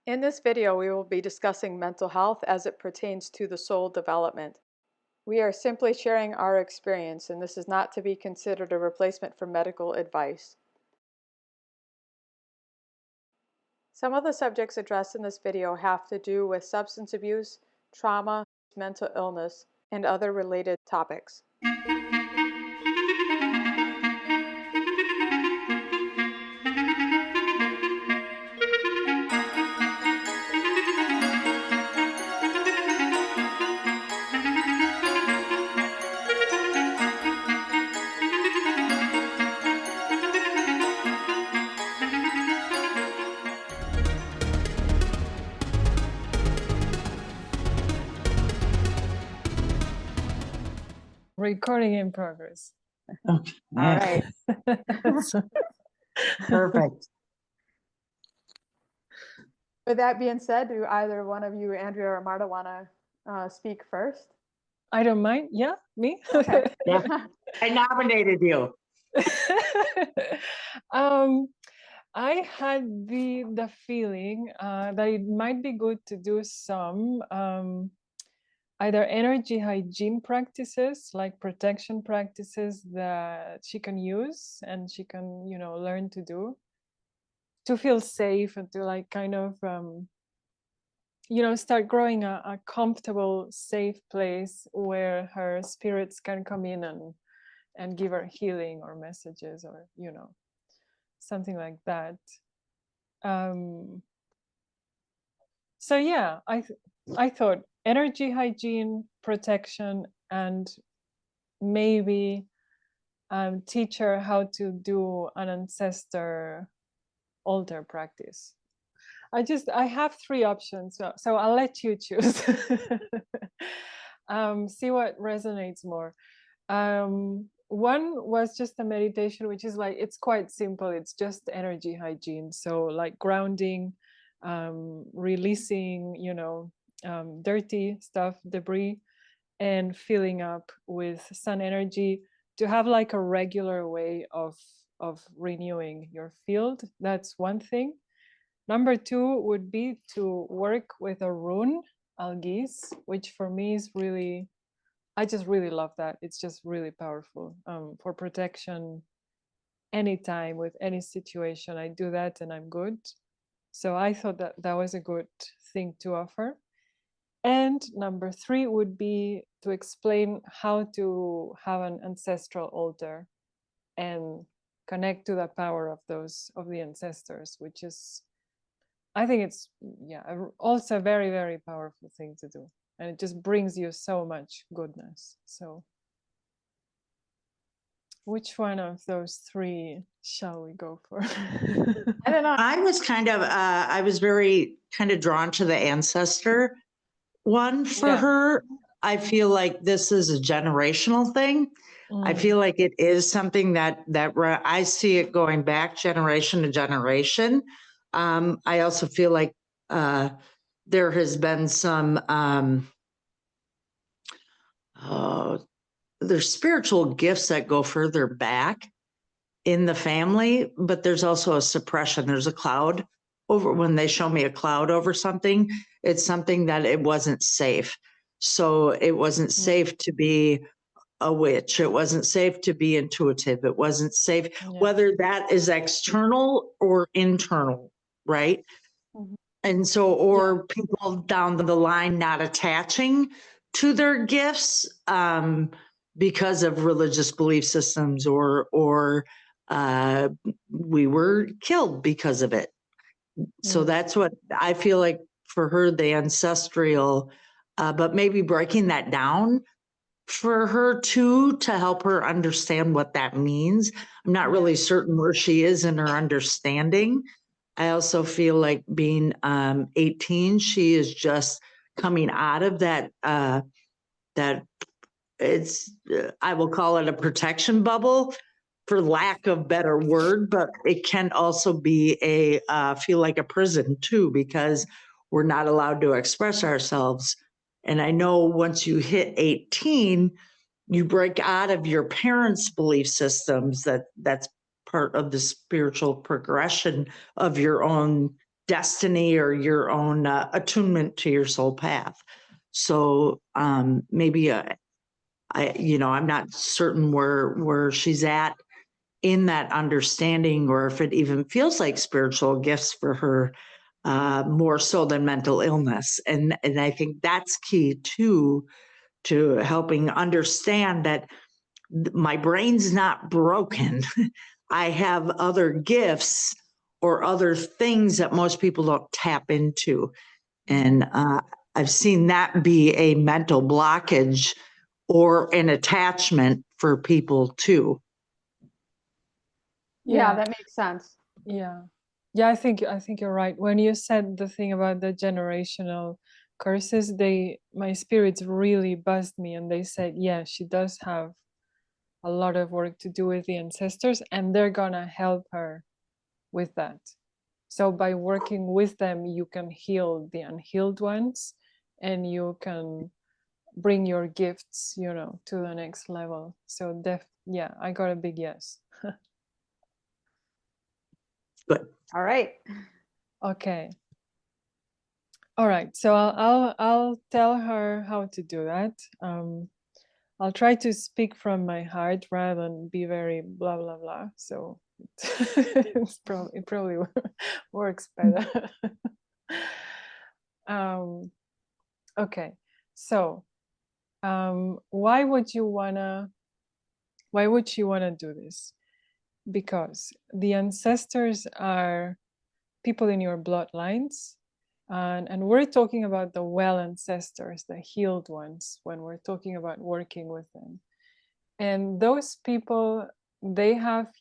In this video, we will be discussing mental health as it pertains to the soul development. We are simply sharing our experience, and this is not to be considered a replacement for medical advice. Some of the subjects addressed in this video have to do with substance abuse, trauma, mental illness, and other related topics. Recording in progress. Okay. All right. Perfect. With that being said, do either one of you, Andrea or Marta, want to speak first? I don't mind. Yeah, me? Okay. Yeah. I nominated you. I had the feeling that it might be good to do some either energy hygiene practices, like protection practices that she can use and she can, learn to do to feel safe and to like kind of start growing a comfortable, safe place where her spirits can come in and give her healing or messages or, something like that. So yeah, I thought energy hygiene, protection, and maybe teach her how to do an ancestor altar practice. I have three options, so I'll let you choose. See what resonates more. One was just a meditation, which is like, it's quite simple. It's just energy hygiene. So like grounding, releasing, dirty stuff, debris, and filling up with sun energy to have like a regular way of renewing your field. That's one thing. Number two would be to work with a rune, Algiz, which for me is really, I just really love that. It's just really powerful for protection anytime with any situation. I do that and I'm good. So I thought that that was a good thing to offer. And number three would be to explain how to have an ancestral altar and connect to the power of the ancestors, which is, I think it's also a very, very powerful thing to do. And it just brings you so much goodness. So which one of those three shall we go for? I don't know. I was very kind of drawn to the ancestor one for her. I feel like this is a generational thing. I feel like it is something that I see it going back generation to generation. I also feel like there has been some there's spiritual gifts that go further back in the family, but there's also a suppression. There's a cloud over, when they show me a cloud over something, it's something that it wasn't safe. So it wasn't safe to be a witch. It wasn't safe to be intuitive. It wasn't safe, whether that is external or internal, right? And so, or people down the line not attaching to their gifts because of religious belief systems, or we were killed because of it. So that's what I feel like for her, the ancestral, but maybe breaking that down for her too, to help her understand what that means. I'm not really certain where she is in her understanding. I also feel like being 18, she is just coming out of that, that it's, I will call it a protection bubble for lack of better word, but it can also be feel like a prison too, because we're not allowed to express ourselves. And I know once you hit 18, you break out of your parents' belief systems. That's part of the spiritual progression of your own destiny or your own attunement to your soul path. So maybe I'm not certain where she's at in that understanding, or if it even feels like spiritual gifts for her, more so than mental illness. And I think that's key too, to helping understand that my brain's not broken. I have other gifts or other things that most people don't tap into. And I've seen that be a mental blockage or an attachment for people too. Yeah, that makes sense. Yeah. I think you're right. When you said the thing about the generational curses, my spirits really buzzed me, and they said, yeah, she does have a lot of work to do with the ancestors, and they're gonna help her with that. So by working with them, you can heal the unhealed ones, and you can bring your gifts, to the next level. So I got a big yes. Good. All right. Okay. All right. So I'll tell her how to do that. I'll try to speak from my heart rather than be very blah blah blah. So it probably works better. Okay. So why would she wanna do this? Because the ancestors are people in your bloodlines, and we're talking about the well ancestors, the healed ones, when we're talking about working with them. And those people, they want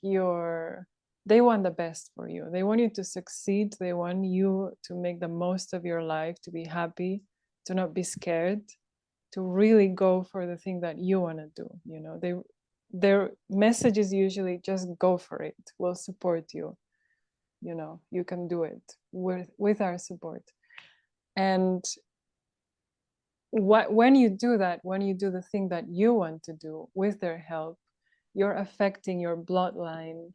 the best for you. They want you to succeed. They want you to make the most of your life, to be happy, to not be scared, to really go for the thing that you want to do. Their message is usually just go for it. We'll support you. You can do it with our support. And when you do that, when you do the thing that you want to do with their help, you're affecting your bloodline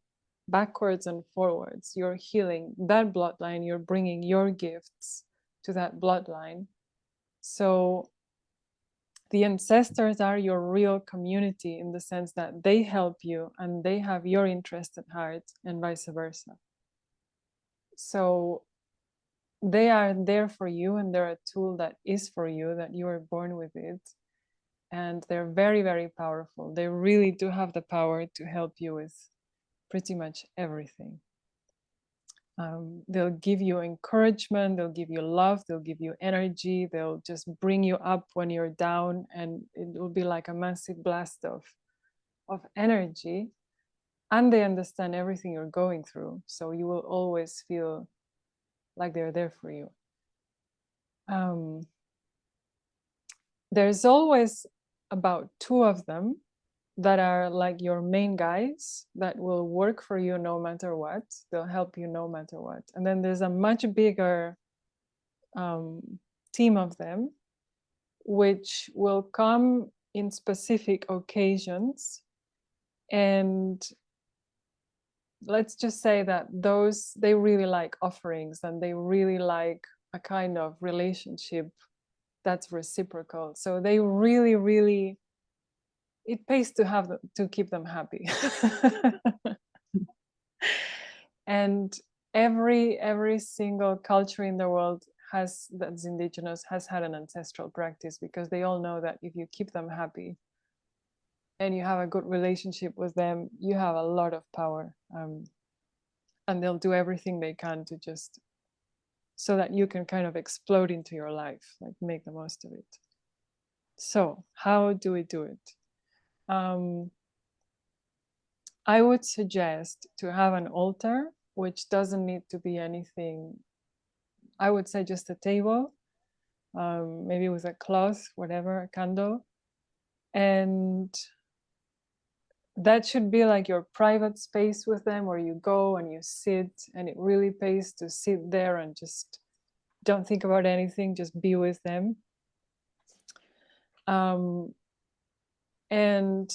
backwards and forwards. You're healing that bloodline. You're bringing your gifts to that bloodline. So the ancestors are your real community, in the sense that they help you and they have your interest at heart, and vice versa. So they are there for you, and they're a tool that is for you, that you are born with it. And they're very, very powerful. They really do have the power to help you with pretty much everything. They'll give you encouragement, they'll give you love, they'll give you energy, they'll just bring you up when you're down, and it will be like a massive blast of energy. And they understand everything you're going through, so you will always feel like they're there for you. There's always about 2 of them that are like your main guys that will work for you no matter what. They'll help you no matter what. And then there's a much bigger team of them, which will come in specific occasions. And let's just say that they really like offerings, and they really like a kind of relationship that's reciprocal. So they really, really, it pays to keep them happy. And every single culture in the world that's indigenous has had an ancestral practice, because they all know that if you keep them happy and you have a good relationship with them, you have a lot of power, and they'll do everything they can to just so that you can kind of explode into your life, like make the most of it. So how do we do it? I would suggest to have an altar, which doesn't need to be anything. I would say just a table, maybe with a cloth, whatever, a candle. And that should be like your private space with them, where you go and you sit, and it really pays to sit there and just don't think about anything, just be with them. And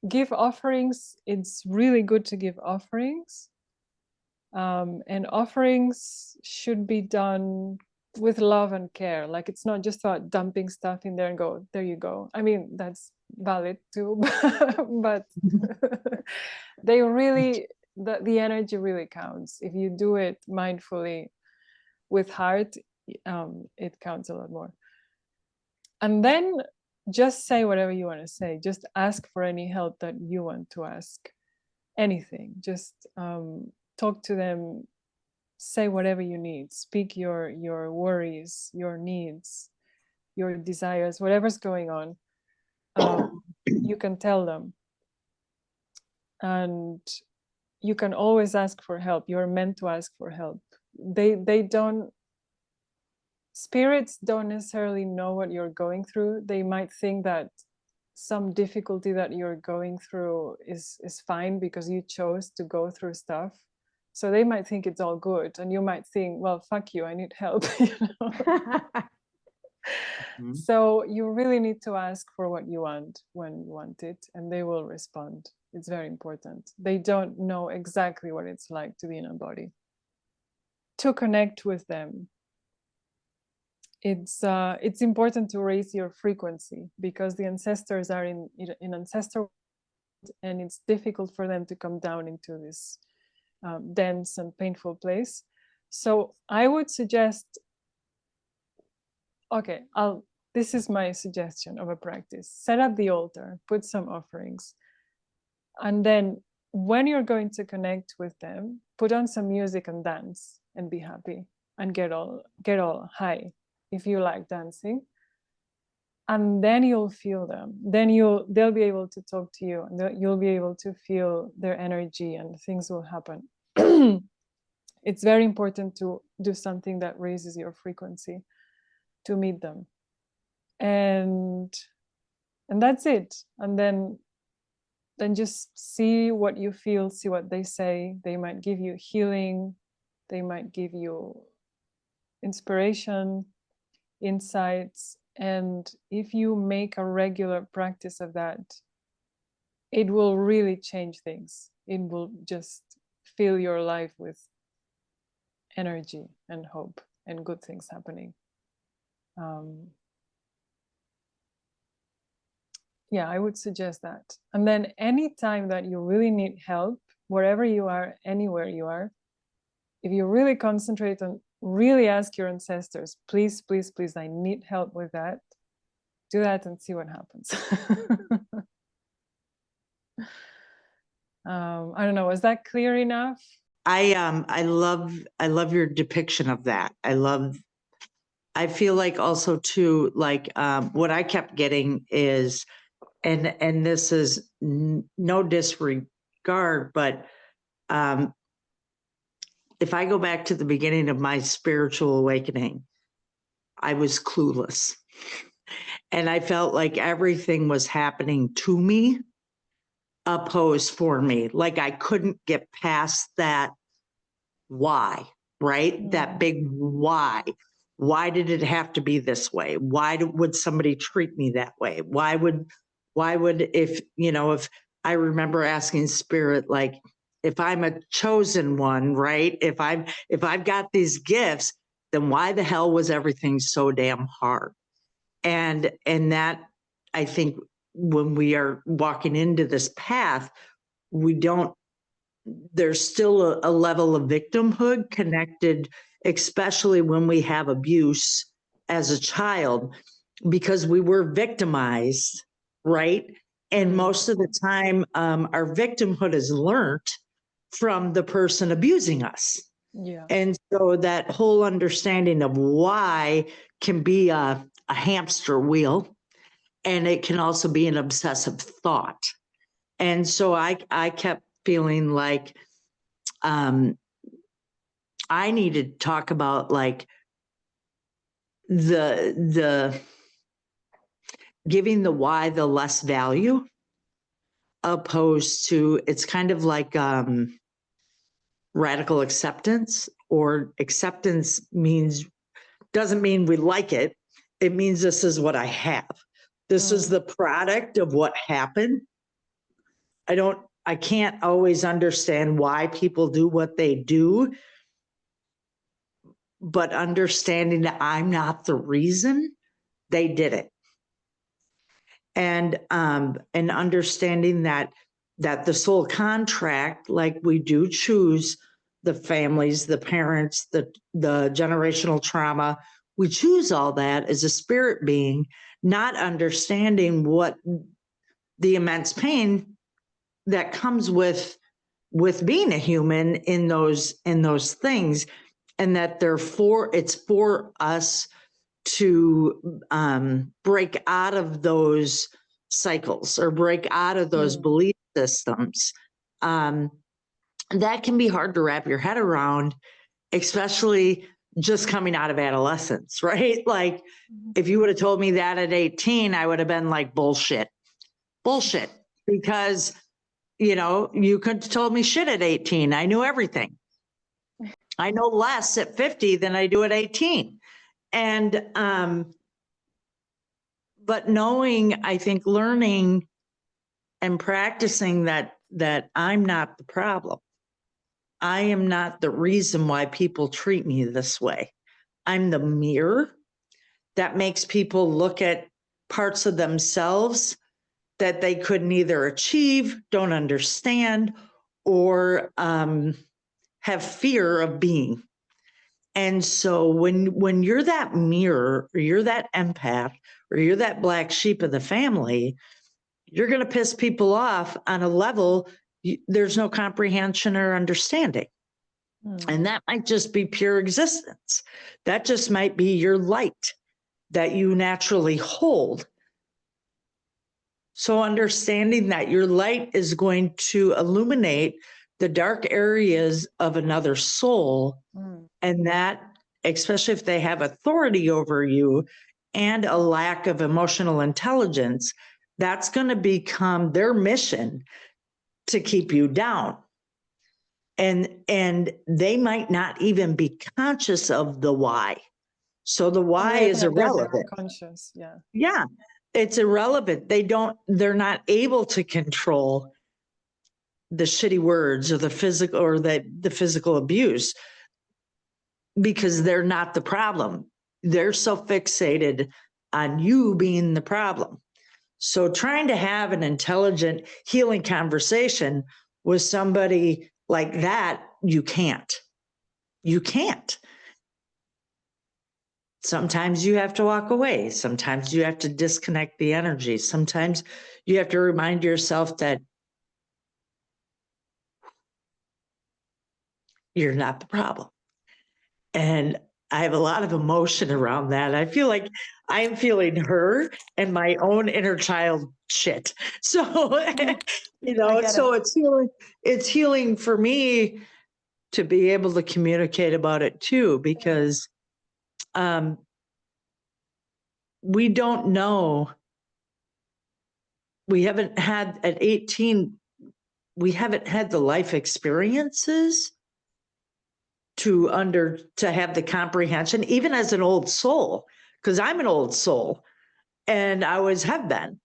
give offerings. It's really good to give offerings. And offerings should be done with love and care. Like, it's not just about dumping stuff in there and go, there you go. I mean, that's valid too, but they really, the energy really counts. If you do it mindfully with heart, it counts a lot more. And then just say whatever you want to say. Just ask for any help that you want to ask. Anything. Just talk to them. Say whatever you need. Speak your worries, your needs, your desires, whatever's going on. You can tell them. And you can always ask for help. You're meant to ask for help. They don't, spirits don't necessarily know what you're going through. They might think that some difficulty that you're going through is fine because you chose to go through stuff. So they might think it's all good, and you might think, well, fuck you, I need help. You know? Mm-hmm. So you really need to ask for what you want when you want it, and they will respond. It's very important. They don't know exactly what it's like to be in a body. To connect with them, it's important to raise your frequency, because the ancestors are in ancestor, and it's difficult for them to come down into this dense and painful place. So I would suggest, okay, this is my suggestion of a practice. Set up the altar, put some offerings, and then when you're going to connect with them, put on some music and dance and be happy and get all high if you like dancing. And then you'll feel them. Then they'll be able to talk to you, and you'll be able to feel their energy, and things will happen. It's very important to do something that raises your frequency to meet them. And that's it. And then just see what you feel, see what they say. They might give you healing. They might give you inspiration, insights. And if you make a regular practice of that, it will really change things. It will just fill your life with energy and hope and good things happening. Yeah, I would suggest that. And then anytime that you really need help, wherever you are, anywhere you are, if you really concentrate on really ask your ancestors, please, please, please, I need help with that. Do that and see what happens. I don't know, is that clear enough? I love your depiction of that. I feel like also too, like what I kept getting is, and this is no disregard, but if I go back to the beginning of my spiritual awakening, I was clueless. And I felt like everything was happening to me, opposed for me. Like I couldn't get past that why, right? Mm. That big why. Why did it have to be this way? Why would somebody treat me that way? Why would, if I remember asking Spirit, like, if I'm a chosen one, right? If I've got these gifts, then why the hell was everything so damn hard? And that, I think when we are walking into this path, there's still a level of victimhood connected, especially when we have abuse as a child, because we were victimized, right? And most of the time, our victimhood is learned from the person abusing us. Yeah. And so that whole understanding of why can be a hamster wheel, and it can also be an obsessive thought. And so I kept feeling like I needed to talk about like the giving the why the less value, opposed to, it's kind of like radical acceptance, or acceptance doesn't mean we like it. It means this is what I have. This is the product of what happened. I don't I can't always understand why people do what they do, but understanding that I'm not the reason they did it. And understanding that the soul contract, like we do choose the families, the parents, the generational trauma, we choose all that as a spirit being, not understanding what the immense pain that comes with being a human in those things, and that it's for us to break out of those cycles or break out of those belief systems. That can be hard to wrap your head around, especially just coming out of adolescence, right? Like, if you would have told me that at 18, I would have been like, bullshit, because, you know, you couldn't have told me shit at 18. I knew everything. I know less at 50 than I do at 18. And, but knowing, I think learning and practicing that I'm not the problem. I am not the reason why people treat me this way. I'm the mirror that makes people look at parts of themselves that they could neither achieve, don't understand, or have fear of being. And so when you're that mirror, or you're that empath, or you're that black sheep of the family, you're going to piss people off on a level there's no comprehension or understanding. And that might just be pure existence. That just might be your light that you naturally hold. So understanding that your light is going to illuminate the dark areas of another soul, and that, especially if they have authority over you and a lack of emotional intelligence, that's going to become their mission to keep you down. And they might not even be conscious of the why. So the why is irrelevant. Conscious, yeah. Yeah, it's irrelevant. They're not able to control the shitty words or the physical or the physical abuse, because they're not the problem. They're so fixated on you being the problem. So trying to have an intelligent, healing conversation with somebody like that, you can't. You can't. Sometimes you have to walk away. Sometimes you have to disconnect the energy. Sometimes you have to remind yourself that you're not the problem. And I have a lot of emotion around that. I feel like I am feeling her and my own inner child shit. So, you know, so it's healing for me to be able to communicate about it too, because we don't know. We haven't had at 18, we haven't had the life experiences to have the comprehension, even as an old soul, because I'm an old soul and I always have been,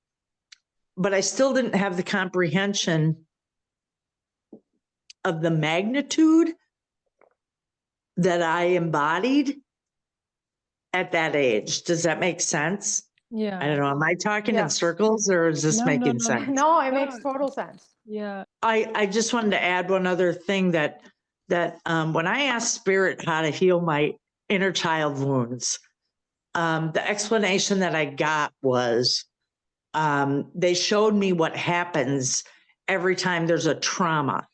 but I still didn't have the comprehension of the magnitude that I embodied at that age. Does that make sense? Yeah. I don't know. Am I talking in circles, or is this making sense? No, it makes total sense. Yeah. I just wanted to add one other thing that when I asked Spirit how to heal my inner child wounds, the explanation that I got was they showed me what happens every time there's a trauma.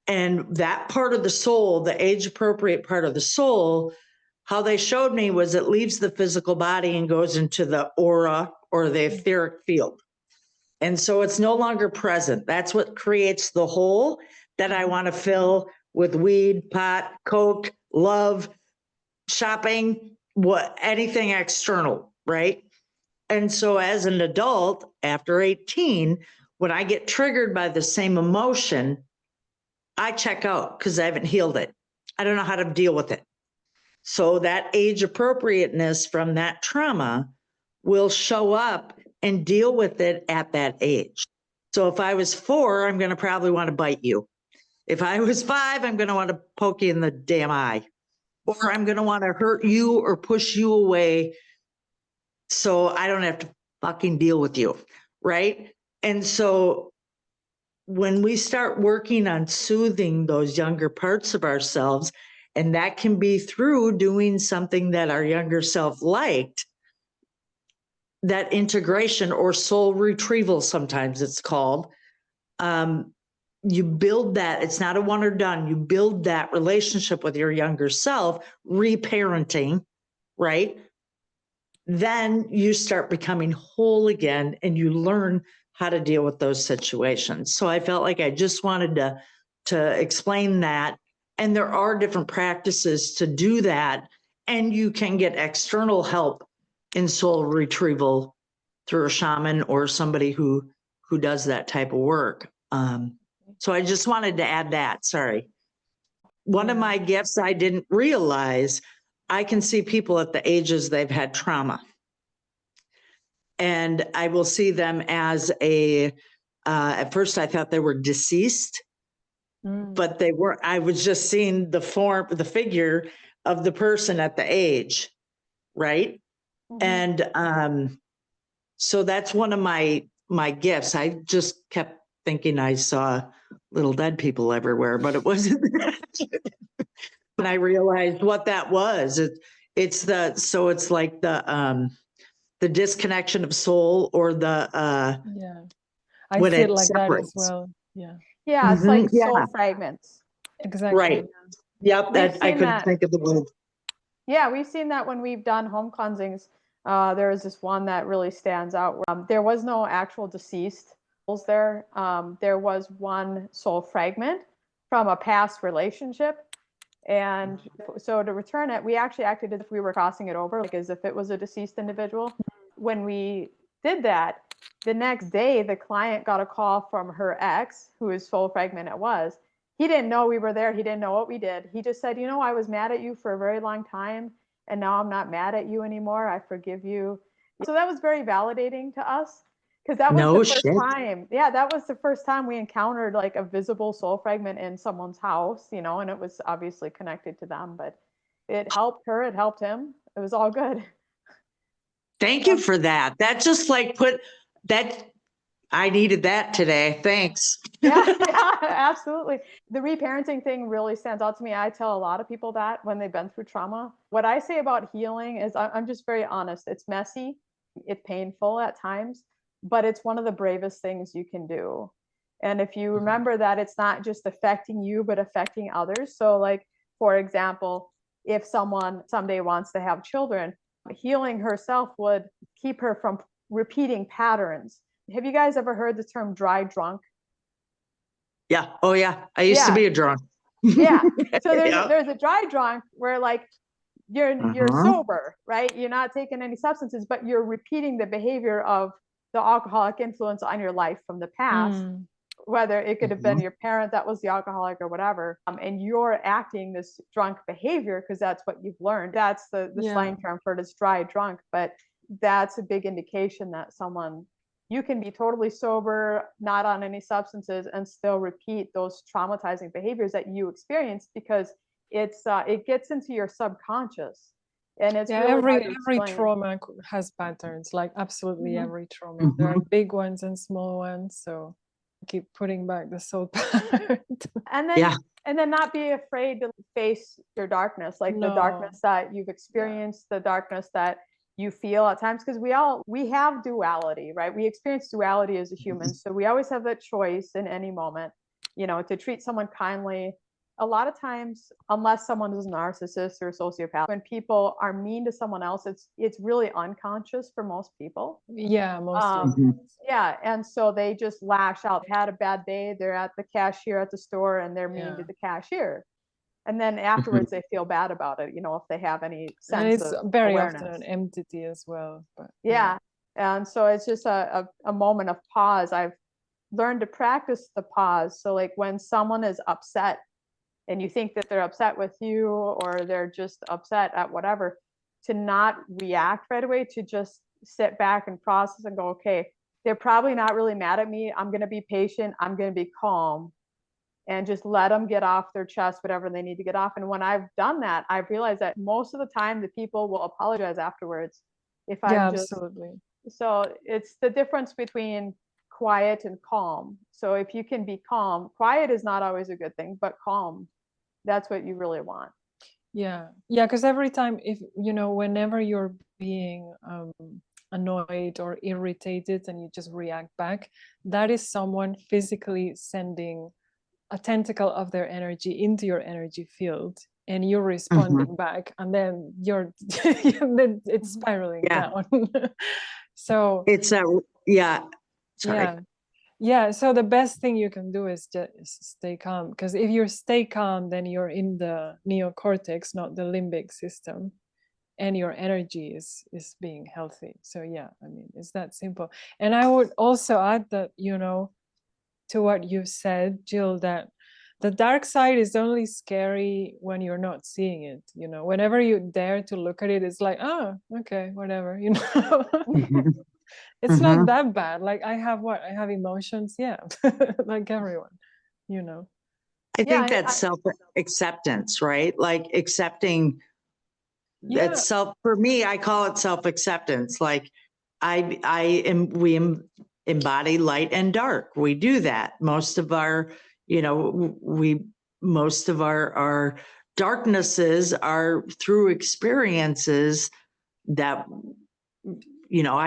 And that part of the soul, the age appropriate part of the soul, how they showed me was it leaves the physical body and goes into the aura or the etheric field. And so it's no longer present. That's what creates the hole that I want to fill with weed, pot, coke, love, shopping, anything external, right? And so as an adult, after 18, when I get triggered by the same emotion, I check out because I haven't healed it. I don't know how to deal with it. So that age appropriateness from that trauma will show up and deal with it at that age. So if I was 4, I'm going to probably want to bite you. If I was 5, I'm going to want to poke you in the damn eye, or I'm going to want to hurt you or push you away so I don't have to fucking deal with you. Right. And so when we start working on soothing those younger parts of ourselves, and that can be through doing something that our younger self liked, that integration or soul retrieval, sometimes it's called, you build that. It's not a one or done. You build that relationship with your younger self, reparenting, right? Then you start becoming whole again and you learn how to deal with those situations. So I felt like I just wanted to explain that. And there are different practices to do that. And you can get external help in soul retrieval through a shaman or somebody who does that type of work. So I just wanted to add that. Sorry. One of my gifts I didn't realize, I can see people at the ages they've had trauma. And I will see them as at first I thought they were deceased, but they were, I was just seeing the figure of the person at the age, right? And so that's one of my gifts. I just kept thinking I saw little dead people everywhere, but it wasn't that. And I realized what that was. It's like the disconnection of soul, or the I when see it it like that as separates. well. Yeah, it's like Yeah. soul fragments. exactly. Right. Yep. We've I seen couldn't that. think of the word. Yeah, we've seen that when we've done home cleansings. There is this one that really stands out. There was no actual deceased souls there. There was one soul fragment from a past relationship. And so to return it, we actually acted as if we were crossing it over, like as if it was a deceased individual. When we did that, the next day, the client got a call from her ex, whose soul fragment it was. He didn't know we were there. He didn't know what we did. He just said, I was mad at you for a very long time, and now I'm not mad at you anymore. I forgive you. So that was very validating to us, because that was the first time. Yeah, that was the first time we encountered like a visible soul fragment in someone's house, and it was obviously connected to them, but it helped her, it helped him. It was all good. Thank you for that. That just like put that, I needed that today. Thanks. Yeah, absolutely. The reparenting thing really stands out to me. I tell a lot of people that when they've been through trauma. What I say about healing is I'm just very honest. It's messy, it's painful at times, but it's one of the bravest things you can do. And if you remember that it's not just affecting you, but affecting others. So like, for example, if someone someday wants to have children, healing herself would keep her from repeating patterns. Have you guys ever heard the term dry drunk? Yeah. Oh yeah. I used to be a drunk. Yeah. So there's a dry drunk where like you're sober, right? You're not taking any substances, but you're repeating the behavior of the alcoholic influence on your life from the past. Whether it could have been your parent that was the alcoholic or whatever, and you're acting this drunk behavior because that's what you've learned. That's the slang term for it is dry drunk, but that's a big indication that you can be totally sober, not on any substances, and still repeat those traumatizing behaviors that you experienced, because it gets into your subconscious. And it's really every trauma has patterns, like absolutely every trauma. There are big ones and small ones, so keep putting back the soul part. And then not be afraid to face your darkness, like the darkness that you've experienced, the darkness that you feel at times, because we have duality, right? We experience duality as a human. So we always have that choice in any moment, to treat someone kindly. A lot of times, unless someone is a narcissist or a sociopath, when people are mean to someone else, it's really unconscious for most people. Yeah, mostly. Yeah, and so they just lash out. Had a bad day, they're at the cashier at the store and they're mean to the cashier. And then afterwards they feel bad about it, if they have any sense of it's very awareness. often an entity as well. But and so it's just a moment of pause. I've learned to practice the pause. So like when someone is upset and you think that they're upset with you or they're just upset at whatever, to not react right away, to just sit back and process and go, okay, they're probably not really mad at me. I'm going to be patient. I'm going to be calm and just let them get off their chest, whatever they need to get off. And when I've done that, I've realized that most of the time the people will apologize afterwards if Yeah, I'm just, absolutely. so it's the difference between quiet and calm. So if you can be calm, quiet is not always a good thing, but calm, that's what you really want. Yeah, yeah, because every time, if you know, whenever you're being annoyed or irritated and you just react back, that is someone physically sending a tentacle of their energy into your energy field, and you're responding back, and then you're then it's spiraling down. So It's a, yeah, sorry. yeah. Yeah, so the best thing you can do is just stay calm, because if you stay calm, then you're in the neocortex, not the limbic system, and your energy is being healthy. So yeah, I mean, it's that simple. And I would also add that, you know, to what you said, Jill, that the dark side is only scary when you're not seeing it. You know, whenever you dare to look at it, it's like, oh, okay, whatever, you know. It's not that bad. Like I have emotions, yeah. Like everyone, you know. I think that's self-acceptance, right? Like accepting that for me, I call it self-acceptance. Like we embody light and dark. We do that. Most of our, you know, most of our darknesses are through experiences that, you know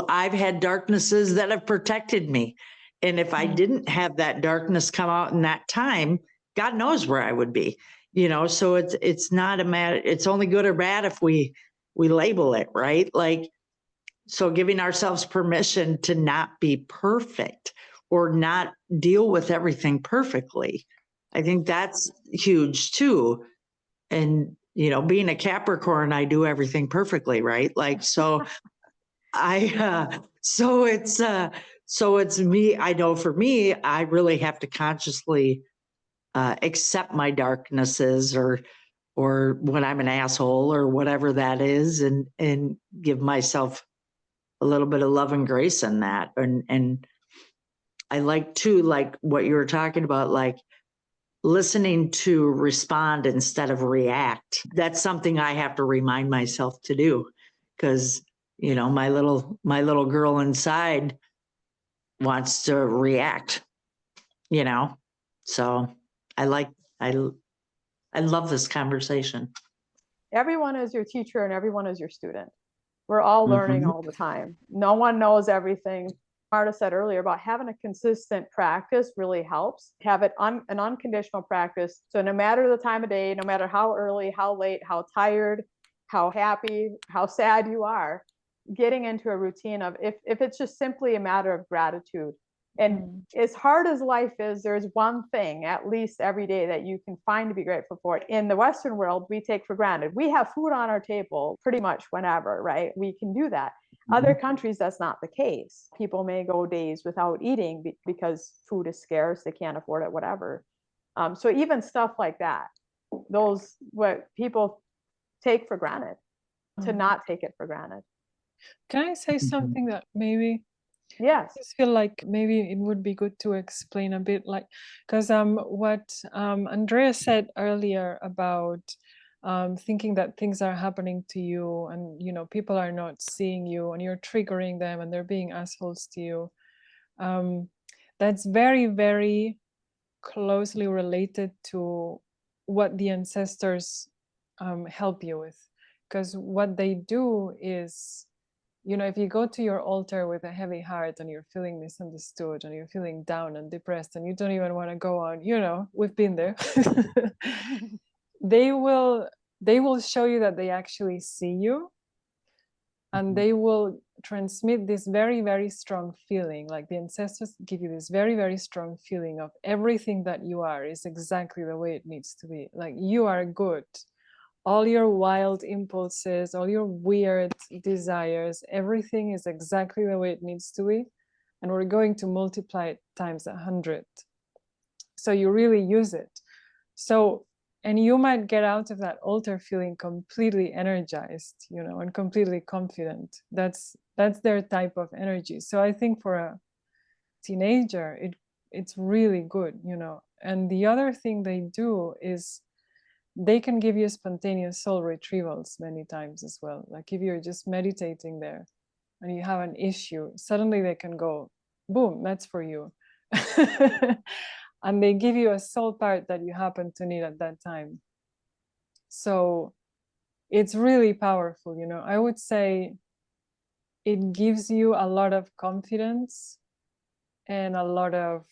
I've had darknesses that have protected me. And if I didn't have that darkness come out in that time, God knows where I would be, you know? So it's not a matter, it's only good or bad if we label it, right? Like, so giving ourselves permission to not be perfect or not deal with everything perfectly. I think that's huge too. And, you know, being a Capricorn, I do everything perfectly, right? Like, so so it's me. I know for me, I really have to consciously accept my darknesses or when I'm an asshole or whatever that is, and give myself a little bit of love and grace in that. And I like too, like what you were talking about, like listening to respond instead of react. That's something I have to remind myself to do, because you know, my little girl inside wants to react, you know? So I love this conversation. Everyone is your teacher and everyone is your student. We're all learning all the time. No one knows everything. Marta said earlier about having a consistent practice really helps. Have it an unconditional practice. So no matter the time of day, no matter how early, how late, how tired, how happy, how sad you are, getting into a routine of if it's just simply a matter of gratitude. And as hard as life is, there's one thing at least every day that you can find to be grateful for. In the Western world, we take for granted. We have food on our table pretty much whenever, right? We can do that. Other countries, that's not the case. People may go days without eating because food is scarce, they can't afford it, whatever. So even stuff like that, those what people take for granted, to not take it for granted. Can I say something that maybe? Yes. I just feel like maybe it would be good to explain a bit, like, because what Andrea said earlier about thinking that things are happening to you and, you know, people are not seeing you and you're triggering them and they're being assholes to you. That's very, very closely related to what the ancestors help you with. Because what they do is, you know, if you go to your altar with a heavy heart and you're feeling misunderstood and you're feeling down and depressed and you don't even want to go on, you know, we've been there. they will show you that they actually see you, and they will transmit this very, very strong feeling. Like the ancestors give you this very, very strong feeling of everything that you are is exactly the way it needs to be. Like you are good. All your wild impulses, all your weird desires, everything is exactly the way it needs to be. And we're going to multiply it times 100. So you really use it. So And you might get out of that altar feeling completely energized, you know, and completely confident. That's their type of energy. So I think for a teenager, it's really good, you know. And the other thing they do is they can give you spontaneous soul retrievals many times as well. Like if you're just meditating there and you have an issue, suddenly they can go, boom, that's for you. And they give you a soul part that you happen to need at that time. So it's really powerful, you know. I would say it gives you a lot of confidence and a lot of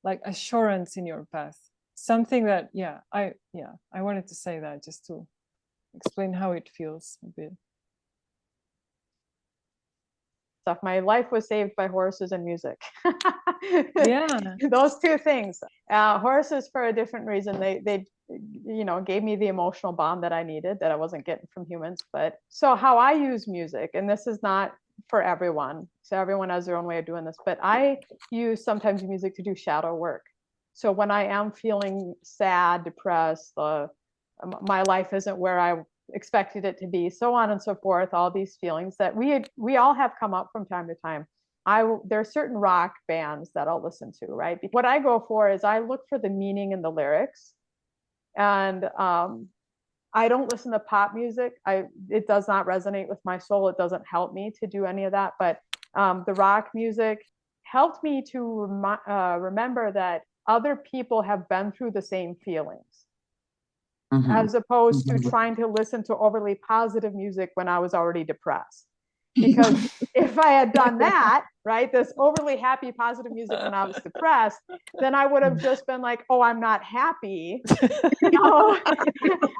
like assurance in your path. Something that, I wanted to say that just to explain how it feels a bit. Stuff. My life was saved by horses and music. Yeah. Those two things. Horses for a different reason. They you know, gave me the emotional bond that I needed that I wasn't getting from humans. But so how I use music, and this is not for everyone, so everyone has their own way of doing this, but I use sometimes music to do shadow work. So when I am feeling sad, depressed, my life isn't where I expected it to be, so on and so forth, all these feelings that we all have come up from time to time. There are certain rock bands that I'll listen to, right? What I go for is I look for the meaning in the lyrics, and I don't listen to pop music. It does not resonate with my soul. It doesn't help me to do any of that. But the rock music helped me to remember that other people have been through the same feelings, as opposed to trying to listen to overly positive music when I was already depressed. Because if I had done that, right, this overly happy, positive music when I was depressed, then I would have just been like, oh, I'm not happy. You know,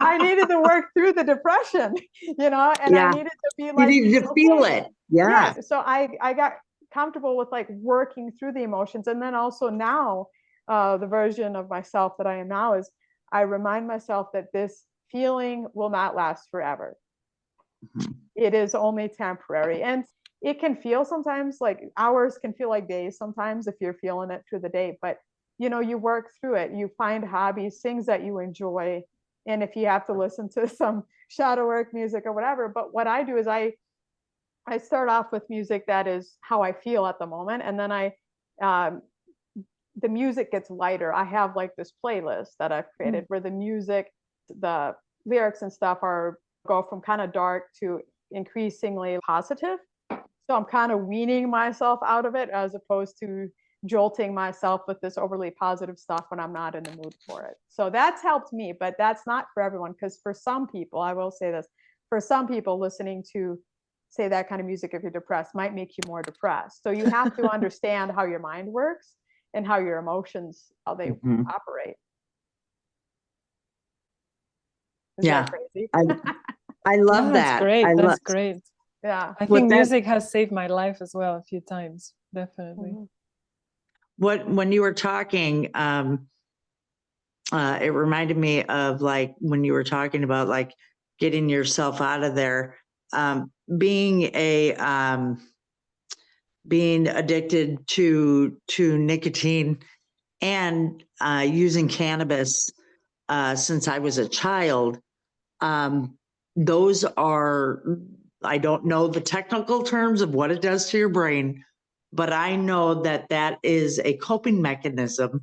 I needed to work through the depression, you know, and I needed to be like, you needed to feel it. Yeah. So I got comfortable with like working through the emotions. And then also now, the version of myself that I am now is I remind myself that this feeling will not last forever. It is only temporary. And it can feel sometimes like hours can feel like days sometimes if you're feeling it through the day. But, you know, you work through it. You find hobbies, things that you enjoy. And if you have to listen to some shadow work music or whatever. But what I do is I start off with music that is how I feel at the moment. And then the music gets lighter. I have like this playlist that I've created where the music, the lyrics and stuff go from kind of dark to increasingly positive. So I'm kind of weaning myself out of it as opposed to jolting myself with this overly positive stuff when I'm not in the mood for it. So that's helped me, but that's not for everyone, because for some people, I will say this, for some people listening to say that kind of music if you're depressed might make you more depressed. So you have to understand how your mind works and how your emotions, how they operate. Is that crazy? I love that. Great. That's great. Yeah. I think music has saved my life as well a few times. Definitely. When you were talking, it reminded me of like when you were talking about like getting yourself out of there, being addicted to nicotine and using cannabis since I was a child. Those are, I don't know the technical terms of what it does to your brain, but I know that that is a coping mechanism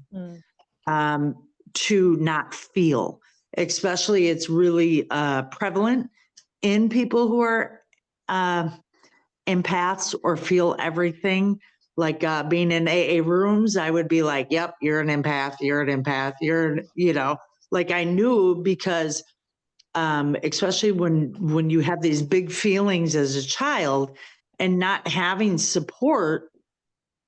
to not feel. Especially, it's really prevalent in people who are empaths or feel everything. Like being in AA rooms, I would be like, yep, you're an empath, you're an empath, you know, like I knew because especially when you have these big feelings as a child and not having support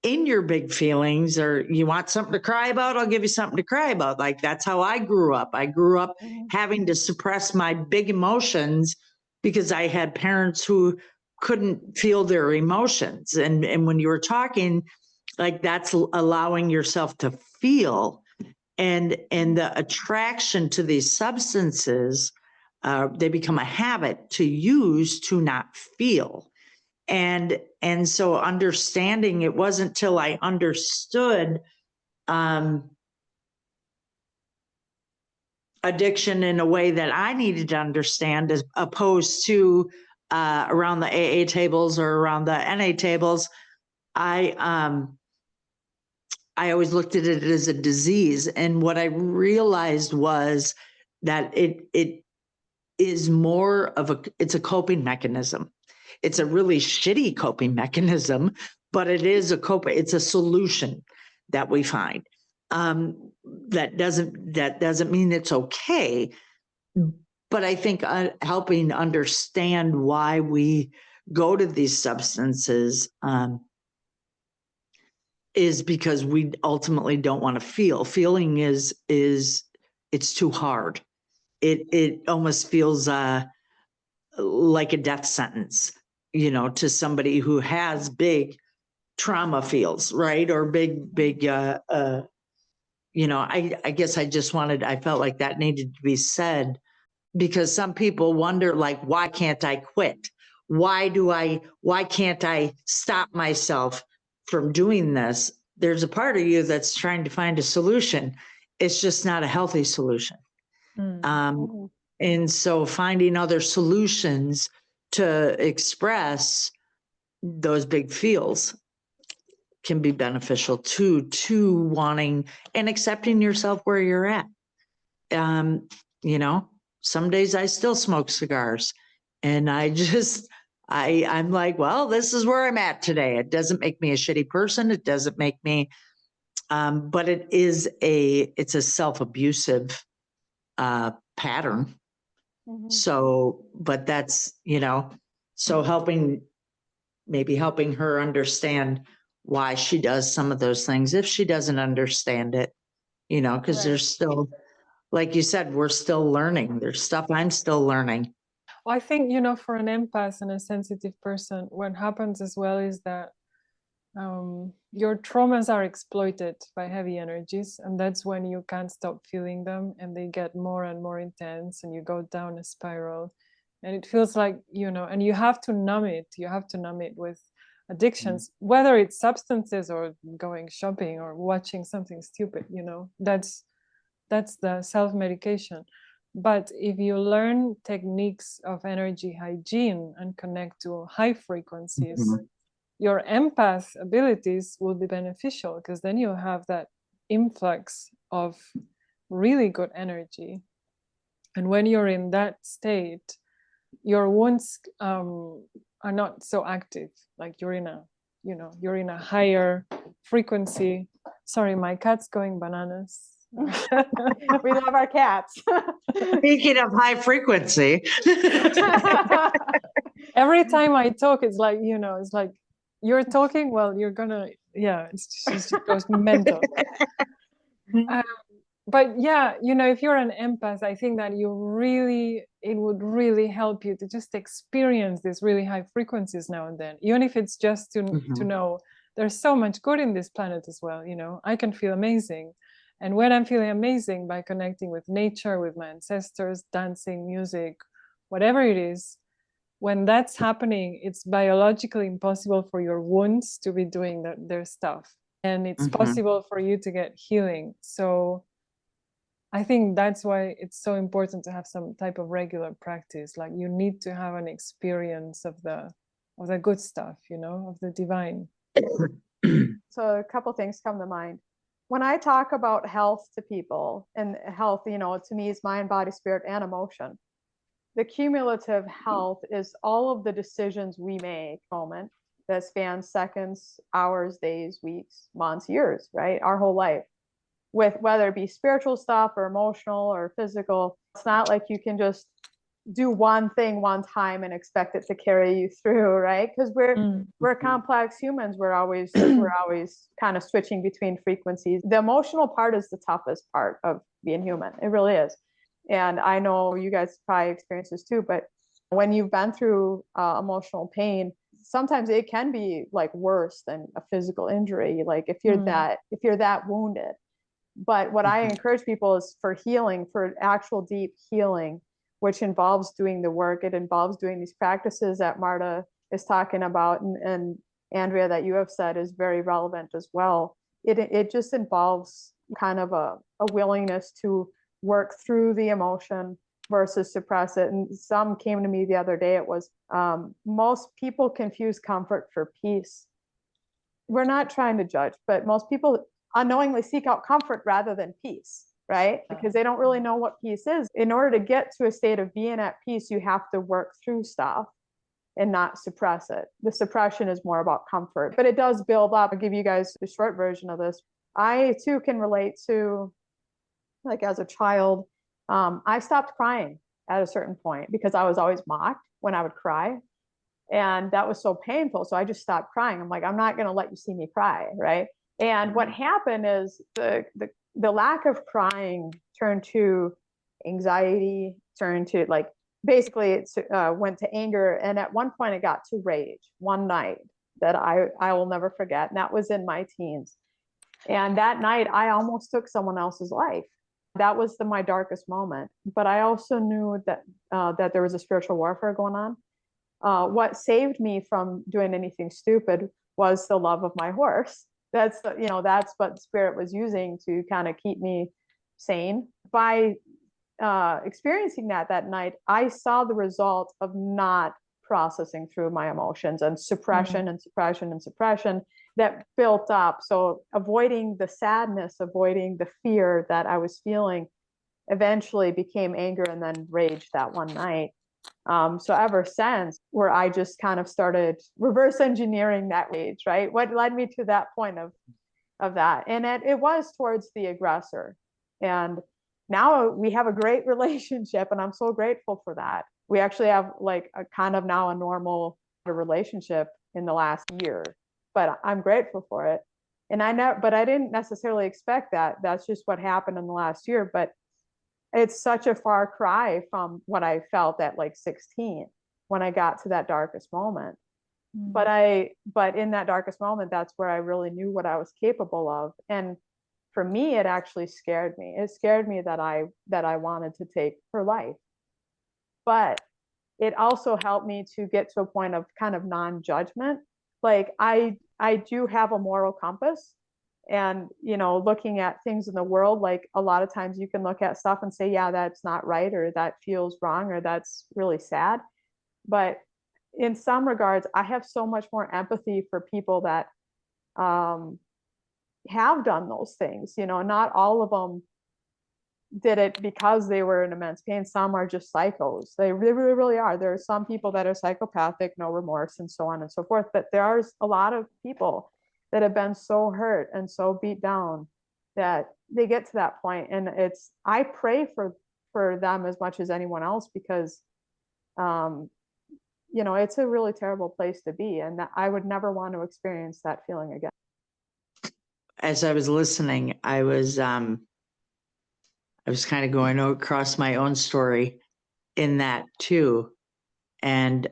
in your big feelings, or you want something to cry about, I'll give you something to cry about. Like that's how I grew up. I grew up having to suppress my big emotions because I had parents who couldn't feel their emotions. And when you were talking, like that's allowing yourself to feel, and the attraction to these substances, they become a habit to use to not feel. And so understanding, it wasn't till I understood addiction in a way that I needed to understand, as opposed to around the AA tables or around the NA tables. I always looked at it as a disease. And what I realized was that it is more of it's a coping mechanism. It's a really shitty coping mechanism, but it's a solution that we find. That doesn't mean it's okay. But I think helping understand why we go to these substances is because we ultimately don't want to feel. Feeling is it's too hard. It almost feels like a death sentence, to somebody who has big trauma feels, right? Or big, I guess I felt like that needed to be said, because some people wonder, like, why can't I quit? Why can't I stop myself from doing this? There's a part of you that's trying to find a solution. It's just not a healthy solution. And so finding other solutions to express those big feels can be beneficial to wanting and accepting yourself where you're at. Some days I still smoke cigars, and I'm like, well, this is where I'm at today. It doesn't make me a shitty person. It doesn't make me, but it's a self-abusive pattern. So, but that's, so maybe helping her understand why she does some of those things, if she doesn't understand it, because Right. there's still, like you said, we're still learning. There's stuff I'm still learning. Well, I think, for an empath and a sensitive person, what happens as well is that your traumas are exploited by heavy energies, and that's when you can't stop feeling them, and they get more and more intense, and you go down a spiral, and it feels like, and you have to numb it. You have to numb it with addictions, whether it's substances or going shopping or watching something stupid. That's the self-medication. But if you learn techniques of energy hygiene and connect to high frequencies, your empath abilities will be beneficial, because then you have that influx of really good energy. And when you're in that state, your wounds are not so active. Like you're in a higher frequency. Sorry, my cat's going bananas. We love our cats. Speaking of high frequency. Every time I talk, it's like, it's like you're talking, well, you're gonna, she just goes mental. But yeah, if you're an empath, I think that it would really help you to just experience these really high frequencies now and then, even if it's just to know there's so much good in this planet as well. I can feel amazing. And when I'm feeling amazing by connecting with nature, with my ancestors, dancing, music, whatever it is, when that's happening, it's biologically impossible for your wounds to be doing their stuff. And it's possible for you to get healing. So I think that's why it's so important to have some type of regular practice. Like you need to have an experience of the good stuff, of the divine. So a couple things come to mind. When I talk about health to people, and health, to me is mind, body, spirit, and emotion. The cumulative health is all of the decisions we make moment that span seconds, hours, days, weeks, months, years, right? Our whole life. With whether it be spiritual stuff or emotional or physical, it's not like you can just do one thing one time and expect it to carry you through, right? Because we're complex humans. We're always kind of switching between frequencies. The emotional part is the toughest part of being human. It really is. And I know you guys probably experience this too, but when you've been through emotional pain, sometimes it can be like worse than a physical injury. Like if you're that wounded. But what I encourage people is for healing, for actual deep healing, which involves doing the work. It involves doing these practices that Marta is talking about, and Andrea, that you have said is very relevant as well. It just involves kind of a willingness to work through the emotion versus suppress it. And some came to me the other day. It was most people confuse comfort for peace. We're not trying to judge, but most people unknowingly seek out comfort rather than peace, right? Because they don't really know what peace is. In order to get to a state of being at peace, you have to work through stuff and not suppress it. The suppression is more about comfort, but it does build up. I'll give you guys a short version of this. I too can relate to, like, as a child, I stopped crying at a certain point because I was always mocked when I would cry. And that was so painful. So I just stopped crying. I'm like, I'm not going to let you see me cry. Right. And what happened is the lack of crying turned to anxiety, turned to, like, basically it went to anger. And at one point it got to rage one night that I will never forget. And that was in my teens. And that night I almost took someone else's life. That was my darkest moment. But I also knew that there was a spiritual warfare going on. What saved me from doing anything stupid was the love of my horse. That's what spirit was using to kind of keep me sane. By experiencing that night, I saw the result of not processing through my emotions and suppression and suppression and suppression that built up. So avoiding the sadness, avoiding the fear that I was feeling eventually became anger and then rage that one night. So ever since, where I just kind of started reverse engineering that rage, right? What led me to that point of that? And it was towards the aggressor. And now we have a great relationship, and I'm so grateful for that. We actually have, like, a kind of now a normal relationship in the last year, but I'm grateful for it. And but I didn't necessarily expect that. That's just what happened in the last year. But it's such a far cry from what I felt at like 16 when I got to that darkest moment. But in that darkest moment, that's where I really knew what I was capable of. And for me, it actually scared me. It scared me that I wanted to take her life. But it also helped me to get to a point of kind of non-judgment. Like, I do have a moral compass. And, looking at things in the world, like, a lot of times you can look at stuff and say, yeah, that's not right, or that feels wrong, or that's really sad. But in some regards, I have so much more empathy for people that have done those things. Not all of them did it because they were in immense pain. Some are just psychos. They really, really are. There are some people that are psychopathic, no remorse, and so on and so forth. But there are a lot of people that have been so hurt and so beat down that they get to that point. And I pray for them as much as anyone else, because it's a really terrible place to be, and I would never want to experience that feeling again. As I was listening, I was kind of going across my own story in that too. And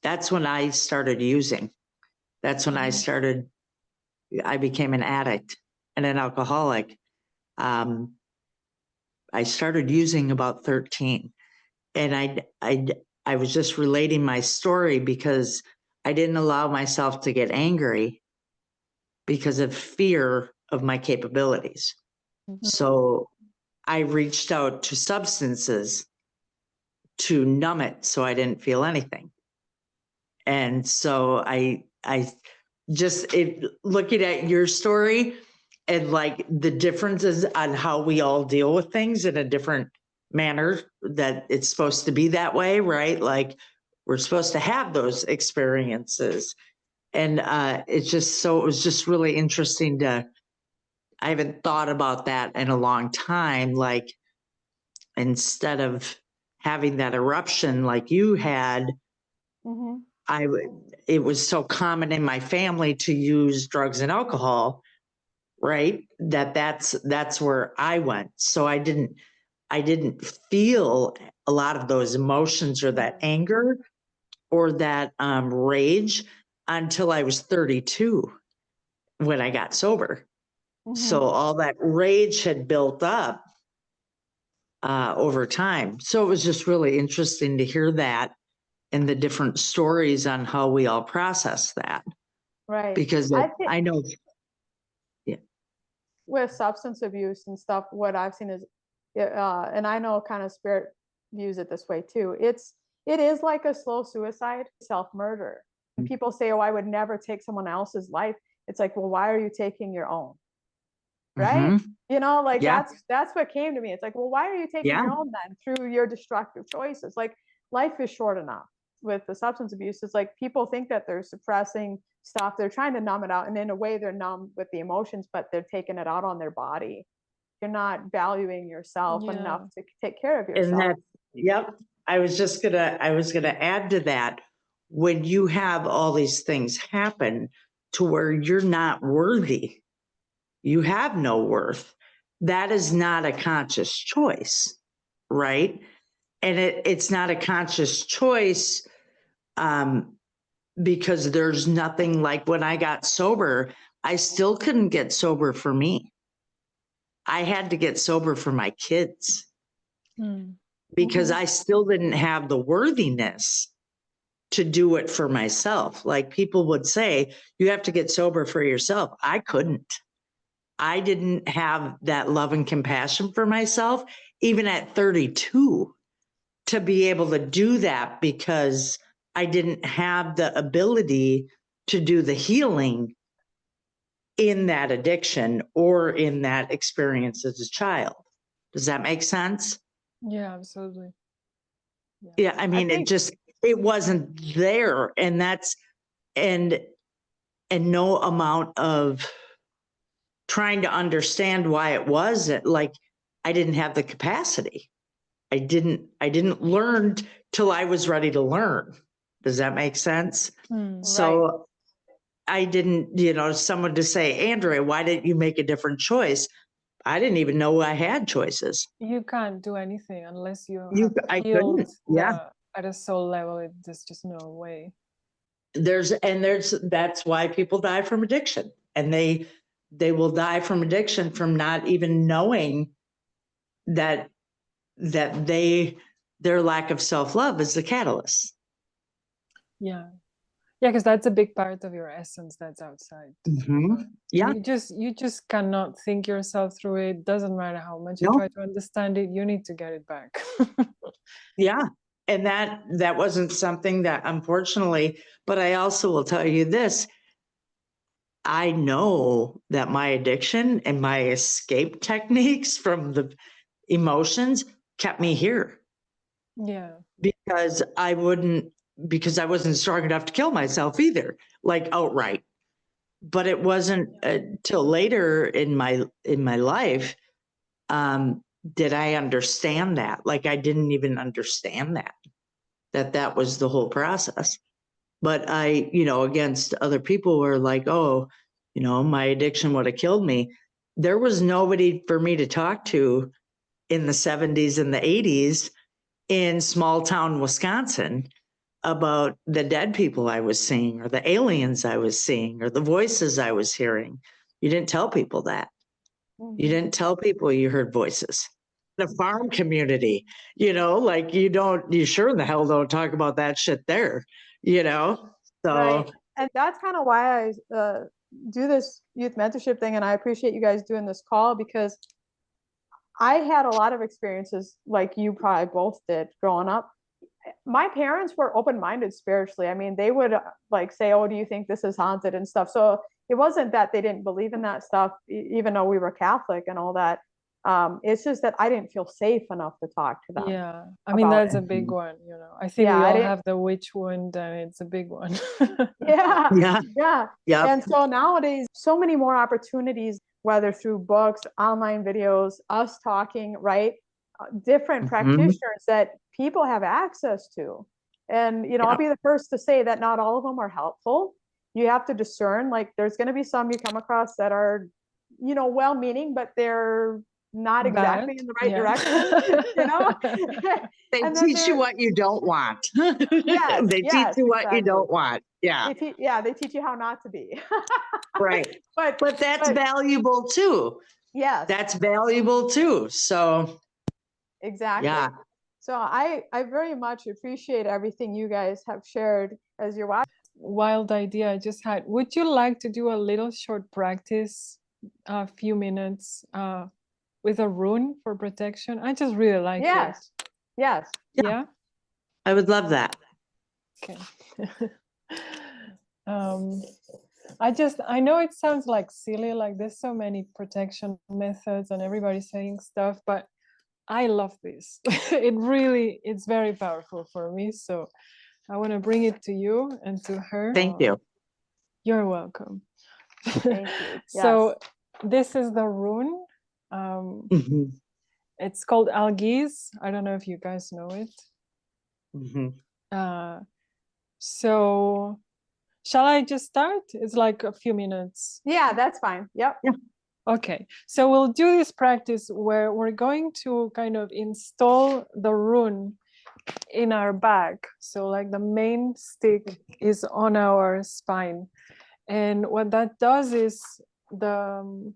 that's when I started using. That's when I became an addict and an alcoholic. I started using about 13, and I was just relating my story because I didn't allow myself to get angry because of fear of my capabilities. So I reached out to substances to numb it so I didn't feel anything. And so I just looking at your story and like the differences on how we all deal with things in a different manner, that it's supposed to be that way, right? Like, we're supposed to have those experiences. And it was just really interesting I haven't thought about that in a long time. Like, instead of having that eruption like you had, it was so common in my family to use drugs and alcohol, right? That's where I went. So I didn't feel a lot of those emotions or that anger or that rage until I was 32 when I got sober. So all that rage had built up over time. So it was just really interesting to hear that and the different stories on how we all process that. Right. Because I know. Yeah. with substance abuse and stuff, what I've seen is, and I know kind of spirit views it this way too. It is like a slow suicide, self-murder. And people say, oh, I would never take someone else's life. It's like, well, why are you taking your own? Right? You know, like that's what came to me. It's like, well, why are you taking your own then through your destructive choices? Like, life is short enough. With the substance abuse, it's like people think that they're suppressing stuff, they're trying to numb it out, and in a way they're numb with the emotions, but they're taking it out on their body. You're not valuing yourself enough to take care of yourself. And that, I was gonna add to that. When you have all these things happen to where you're not worthy, you have no worth, that is not a conscious choice, right? And it's not a conscious choice because there's nothing like when I got sober, I still couldn't get sober for me. I had to get sober for my kids because I still didn't have the worthiness to do it for myself. Like people would say, you have to get sober for yourself. I couldn't. I didn't have that love and compassion for myself, even at 32, to be able to do that because I didn't have the ability to do the healing in that addiction or in that experience as a child. Does that make sense? Yeah, absolutely. Yeah, I mean, it wasn't there. And that's, and no amount of trying to understand why it was like, I didn't have the capacity. I didn't learn till I was ready to learn. Does that make sense? So I didn't, someone to say, Andrea, why didn't you make a different choice? I didn't even know I had choices. You can't do anything unless you have healed at a soul level. There's just no way. That's why people die from addiction. And they will die from addiction from not even knowing that their lack of self-love is the catalyst. Yeah, because that's a big part of your essence that's outside. Yeah, you just cannot think yourself through it. Doesn't matter how much you try to understand it, you need to get it back. And that wasn't something that, unfortunately, but I also will tell you this, I know that my addiction and my escape techniques from the emotions kept me here. Because I wasn't strong enough to kill myself either, like outright. But it wasn't till later in my life did I understand that. Like I didn't even understand that was the whole process. But I, against other people were like, oh, my addiction would have killed me. There was nobody for me to talk to in the 70s and the 80s in small town Wisconsin about the dead people I was seeing or the aliens I was seeing or the voices I was hearing. You didn't tell people that. You didn't tell people you heard voices. The farm community, like you sure in the hell don't talk about that shit there, So. Right. And that's kind of why I do this youth mentorship thing. And I appreciate you guys doing this call because I had a lot of experiences like you probably both did growing up. My parents were open-minded spiritually. I mean, they would like say, oh, do you think this is haunted and stuff? So it wasn't that they didn't believe in that stuff, even though we were Catholic and all that. It's just that I didn't feel safe enough to talk to them. Yeah, I mean, that's a big one, I think we all have the witch wound and it's a big one. Yeah. And so nowadays, so many more opportunities, whether through books, online videos, us talking, right? Different practitioners that people have access to. And, I'll be the first to say that not all of them are helpful. You have to discern, like there's going to be some you come across that are, well-meaning, but they're not exactly in the right direction, They teach you what you don't want. They teach you what you don't want. They teach you how not to be. Right. But that's valuable too. Yes. That's valuable too. So. Exactly. Yeah. So I very much appreciate everything you guys have shared as you're watching. Wild idea I just had. Would you like to do a little short practice a few minutes with a rune for protection? I just really like Yes. it. Yes. Yeah. I would love that. Okay. I know it sounds like silly, like there's so many protection methods and everybody's saying stuff, but I love this. It's very powerful for me. So I want to bring it to you and to her. Thank you. You're welcome. Thank you. So this is the rune. Mhm. It's called Algiz. I don't know if you guys know it. Mhm. So shall I just start? It's like a few minutes. Yeah, that's fine. Yep. Okay, so we'll do this practice where we're going to kind of install the rune in our back. So like the main stick is on our spine. And what that does is the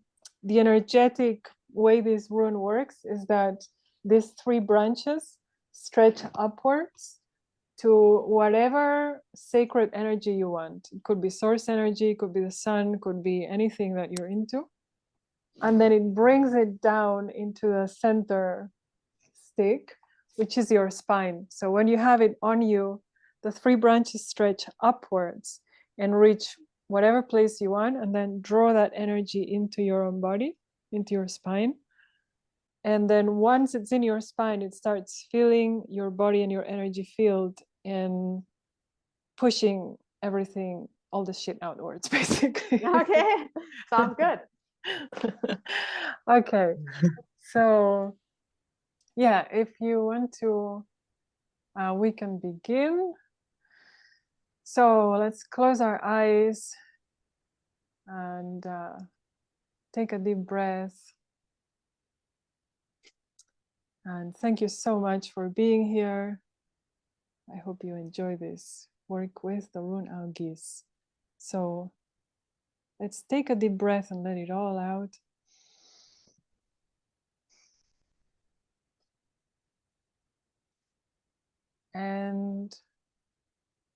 energetic way this rune works is that these three branches stretch upwards to whatever sacred energy you want. It could be source energy, it could be the sun, could be anything that you're into. And then it brings it down into the center stick, which is your spine. So when you have it on you, the three branches stretch upwards and reach whatever place you want, and then draw that energy into your own body, into your spine. And then once it's in your spine, it starts filling your body and your energy field and pushing everything, all the shit outwards, basically. Okay. Sounds good. Okay. So, yeah, if you want to, we can begin. So let's close our eyes and take a deep breath. And thank you so much for being here. I hope you enjoy this work with the rune Algiz. So let's take a deep breath and let it all out. And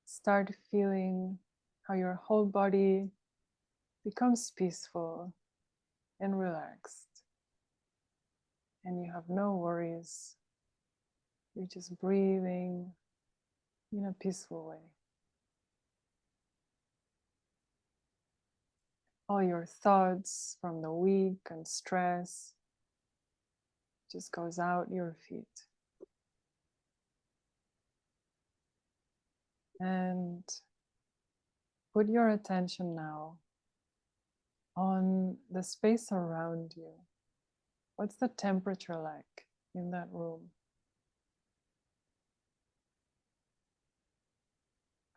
start feeling how your whole body becomes peaceful and relaxed. And you have no worries. You're just breathing in a peaceful way. All your thoughts from the week and stress just goes out your feet. And put your attention now on the space around you. What's the temperature like in that room?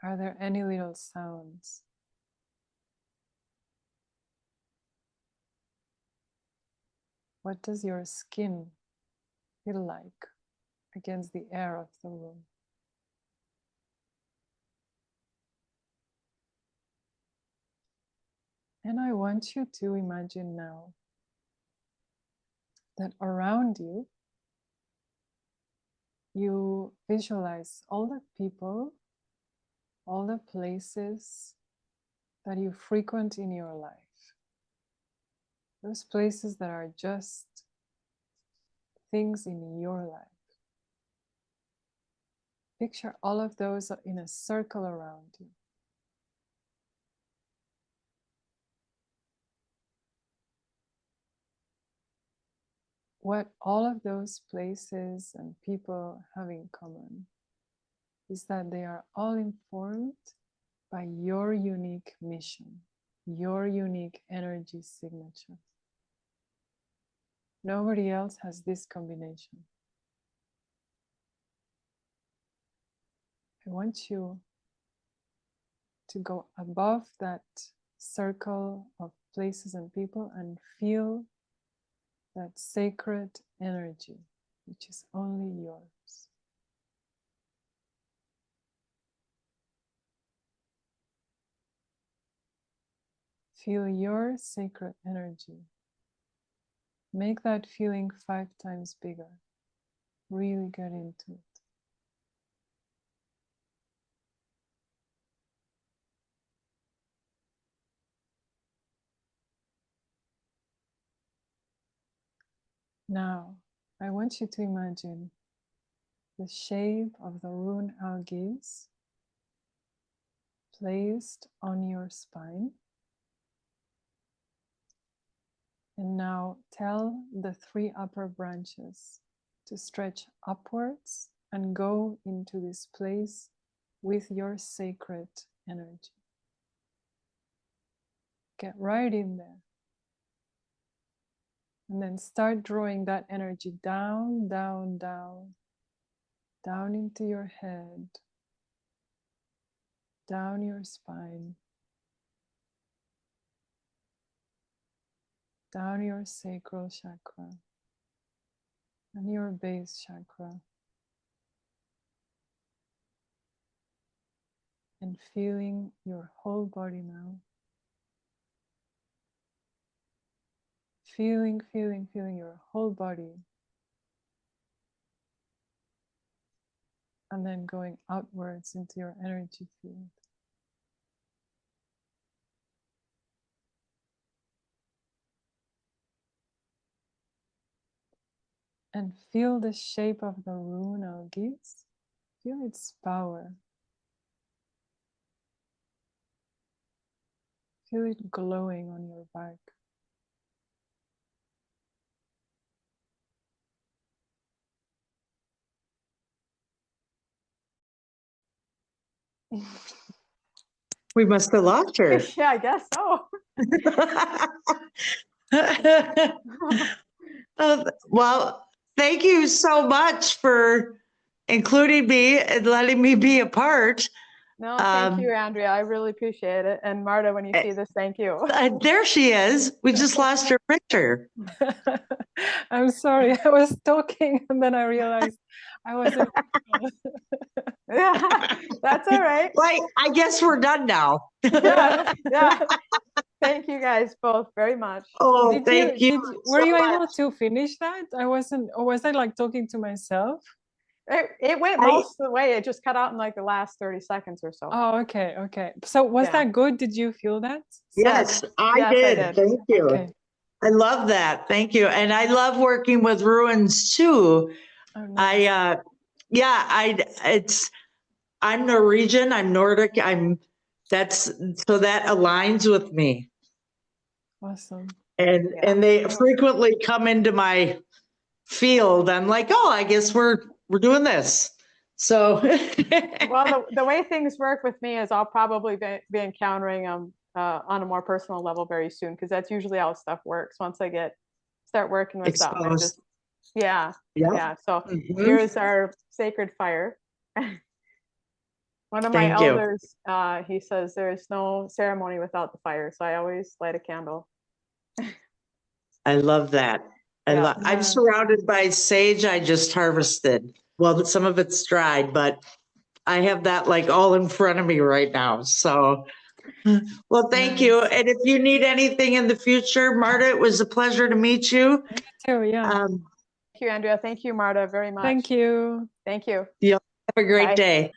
Are there any little sounds? What does your skin feel like against the air of the room? And I want you to imagine now that around you, you visualize all the people, all the places that you frequent in your life. Those places that are just things in your life. Picture all of those in a circle around you. What all of those places and people have in common is that they are all informed by your unique mission, your unique energy signature. Nobody else has this combination. I want you to go above that circle of places and people and feel that sacred energy, which is only yours. Feel your sacred energy. Make that feeling 5 times bigger. Really get into it. Now, I want you to imagine the shape of the rune Algiz placed on your spine. And now tell the 3 upper branches to stretch upwards and go into this place with your sacred energy. Get right in there. And then start drawing that energy down, down, down, down into your head, down your spine, down your sacral chakra and your base chakra. And feeling your whole body now. Feeling your whole body. And then going outwards into your energy field. And feel the shape of the rune Algiz. Feel its power. Feel it glowing on your back. We must have lost her. Yeah, I guess so. Well, thank you so much for including me and letting me be a part. No, thank you, Andrea. I really appreciate it. And Marta, when you see this, thank you. There she is. We just lost her picture. I'm sorry. I was talking and then I realized I wasn't. Yeah, that's all right. Well, I guess we're done now. Yeah. Thank you guys both very much. Oh, thank you. Were you able to finish that? I wasn't, or was I like talking to myself? It went most of the way. It just cut out in like the last 30 seconds or so. Oh, okay. So was that good? Did you feel that? Yes, I did. Thank you. Okay. I love that. Thank you. And I love working with ruins too. Oh, nice. I'm Norwegian, I'm Nordic, so that aligns with me. Awesome. And they frequently come into my field. I'm like, oh, I guess we're doing this. So well, the way things work with me is I'll probably be encountering them on a more personal level very soon, because that's usually how stuff works. Once I start working with something, So here's our sacred fire. One of my elders, he says there's no ceremony without the fire, so I always light a candle. I love that. I'm surrounded by sage I just harvested. Well, some of it's dried, but I have that like all in front of me right now. So, well, thank you. And if you need anything in the future, Marta, it was a pleasure to meet you. Me too, yeah. Thank you, Andrea. Thank you, Marta, very much. Thank you. Thank you. Have a great day.